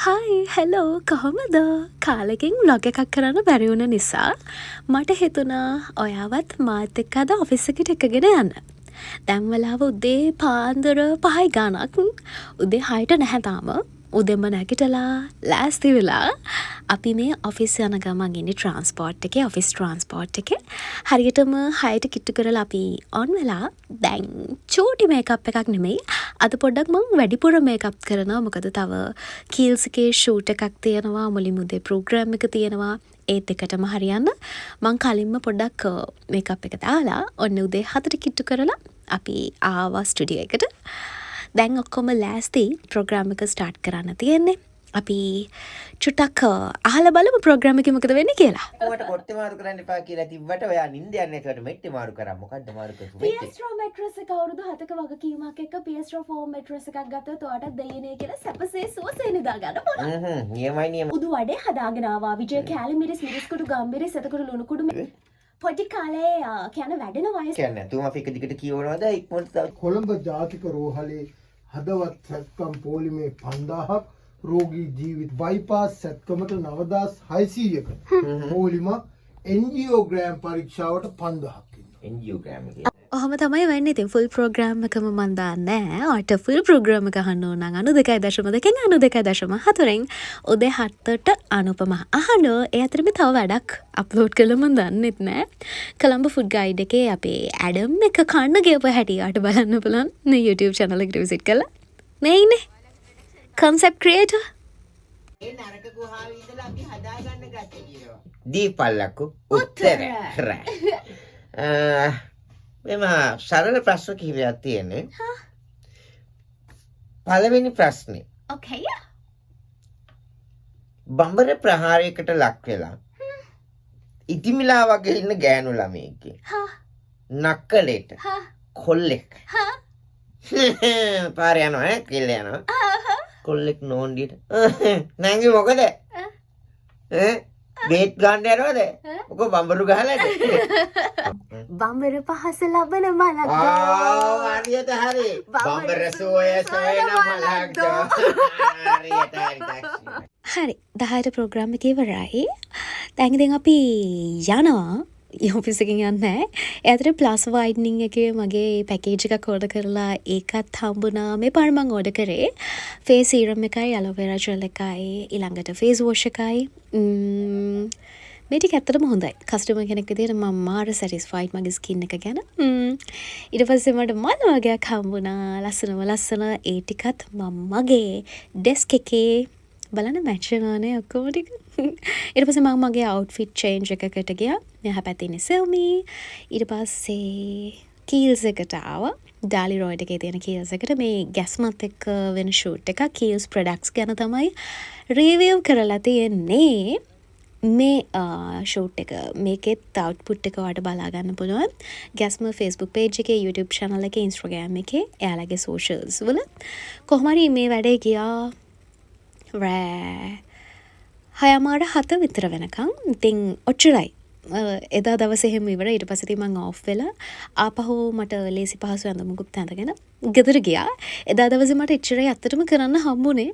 හයි hello කොහොමද කාලෙකින් vlog එකක් කරන්න බැරි වුණ නිසා මට හිතුණා ඔයාවත් මාත් එක්ක අද ඔෆිස් එකට එකගෙන යන්න. දැන් වෙලාව උදේ පාන්දර 5යි ගානක්. උදේ 6ට නැහැ තාම. උදෙන්ම නැගිටලා ලෑස්ති වෙලා අපි මේ ඔෆිස් යන ගමන් ඉන්නේ ට්‍රාන්ස්පෝර්ට් එකේ ඔෆිස් ට්‍රාන්ස්පෝර්ට් එකේ. හරියටම 6ට කිට්ටු කරලා අපි ඔන් වෙලා දැන් චූටි මේකප් එකක් නෙමෙයි. අද පොඩ්ඩක් මම වැඩිපුර මේකප් කරනවා. මොකද තව කීල්ස් එකේ ෂූට් එකක් තියෙනවා. මුලින්ම උදේ ප්‍රෝග්‍රෑම් එක තියෙනවා. ඒ දෙකටම හරියන්න මං කලින්ම පොඩ්ඩක් මේකප් එක දාලා ඔන්න උදේ 7ට කිට්ටු කරලා අපි ආවා ස්ටුඩියෝ එකට. දැන් ඔක්කොම ලෑස්ති ප්‍රෝග්‍රෑම් එක ස්ටාර්ට් කරන්න තියෙන්නේ. අපි චුට්ටක් අහලා බලමු ප්‍රෝග්‍රෑම් එකේ මොකද වෙන්නේ කියලා. ඔයාට කොට්ටේ මාරු කරන්න එපා කියලා තිබ්බට ඔයා නිින්ද යන්නේ ඒකට මෙට්ටේ මාරු කරා. මොකද්ද මාරු කරපු මෙට්ටේ? PS Raw mattress එක අවුරුදු 7ක වගකීමක් එක්ක PS Raw foam mattress එකක් ගත්තොත් ඔයාට දෙයිනේ කියලා සැපසේ සුවසේ නිදා ගන්න පුළුවන්. නියමයි නියම. උදු වඩේ හදාගෙන ආවා. විජය කෑලි මිරිස් කුඩු ගම්බිරිස් එතකොට ලුණු කුඩු පොඩි කාලේ කියන වැඩෙන වයස කියන්නේ නැතුවම අපි එක දිගට කියවනවාද ඉක්මනට කොළඹ ජාතික රෝහලේ හදවත් සැත්කම් පොලිමේ 5000ක් රෝගී ජීවිත බයිපාස් සැත්කමට 9600ක පොලිම එන්ජියෝග්‍රෑම් පරීක්ෂාවට 5000ක් එන්ජියෝග්‍රෑම් එකේ ඔහොම තමයි වෙන්නේ. ඉතින් ෆුල් ප්‍රෝග්‍රෑම් එකම මන් දාන්නේ නැහැ. ඔයාට ෆුල් ප්‍රෝග්‍රෑම් එක අහන්න ඕන නම් 92.2 92.4න් උදේ 7ට අනුපම අහන්න. ඒ අතරේ තව වැඩක් අප්ලෝඩ් කළා මන් දන්නෙත් නැහැ. කොළඹ ෆුඩ් ගයිඩ් එකේ අපේ ඇඩම් එක කන්න ගියපු හැටි යාට බලන්න පුළුවන්. මේ YouTube channel එකට විසිට් කරලා. මේ ඉන්නේ concept creator. ඒ නරක ගුහාවේ ඉඳලා අපි හදාගන්න ගත්තේ කියනවා. දීපල්ලකු උත්තර. මෙම සරල ප්‍රශ්න කිහිපයක් තියෙන්නේ. පළවෙනි ප්‍රශ්නේ. Okay. බඹර ප්‍රහාරයකට ලක් වෙලා ඉතිමිලා වගේ ඉන්න ගෑනු ළමයෙක්ගේ නක්කලෙට කොල්ලෙක් පාරේ යනවා ඈ කිල්ල යනවා කොල්ලෙක් නෝන්ඩියට නංගි මොකද ඈ බේත් ගන්න යනවද ඔක බඹරු ගහලාද බඹර පහස ලබන මලක් හරියට හරි බඹර සෝය සොයන මලක් හරියට හරි 10ට ප්‍රෝග්‍රෑම් එක ඉවරයි. දැන් ඉතින් අපි යනවා ඔෆිස් එකකින් යන්නේ නැහැ. ඒ අතරේ ප්ලස් වයිඩ්නින් එකේ මගේ පැකේජ් එකක් ඕඩර් කරලා ඒකත් හම්බුණා. මේ පාර මම ඕඩර් කරේ ෆේස් සීරම් එකයි ඇලෝවෙරා ජෙල් එකයි ඊළඟට ෆේස් වොෂ් එකයි. මේ ටික ඇත්තටම හොඳයි. කස්ටමර් කෙනෙක් විදියට මම මාර සැටිස්ෆයිඩ් මගේ ස්කින් එක ගැන. ඊට පස්සේ මට මල් වගේක් හම්බුණා. ලස්සන ඒ ටිකත් මම මගේ ඩෙස්ක් එකේ බලන්න මැච් වෙනවානේ ඔක්කොම ටික. ඊට පස්සේ මම මගේ අවුට්ෆිට් චේන්ජ් එකකට ගියා. මෙහා පැත්තේ ඉන්නේ සෙල්මි. ඊට පස්සේ කීල්ස් එකට ආවා. ඩාලි රොයිඩ් එකේ තියෙන කීල්ස් එකට මේ ගැස්මත් එක්ක වෙන ෂූට් එකක් කීල්ස් ප්‍රොඩක්ට්ස් ගැන තමයි රිවිව් කරලා තියෙන්නේ. මේ ෂූට් එක මේකෙත් අවුට්පුට් එක ඔයාලට බලා ගන්න පුළුවන්. ගැස්ම Facebook page එකේ YouTube channel එකේ Instagram එකේ එයාලගේ socials වල. කොහොම හරි මේ වැඩේ ගියා රෑ 6:07 විතර වෙනකම්. ඉතින් ඔච්චරයි. එදා දවසේ හැම ඉවරයි. ඊට පස්සේ ඉතින් මම ඔෆ් වෙලා ආපහු මට ලේසි පහසු ඇඳුමකුත් ඇඳගෙන ගෙදර ගියා. එදා දවසේ මට එච්චරයි ඇත්තටම කරන්න හම්බුනේ.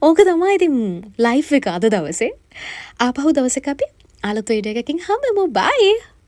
ඕක තමයි ඉතින් ලයිෆ් එක අද දවසේ. ආපහු දවසක අපි අලුත් වීඩියෝ එකකින් හම්බෙමු. බයි.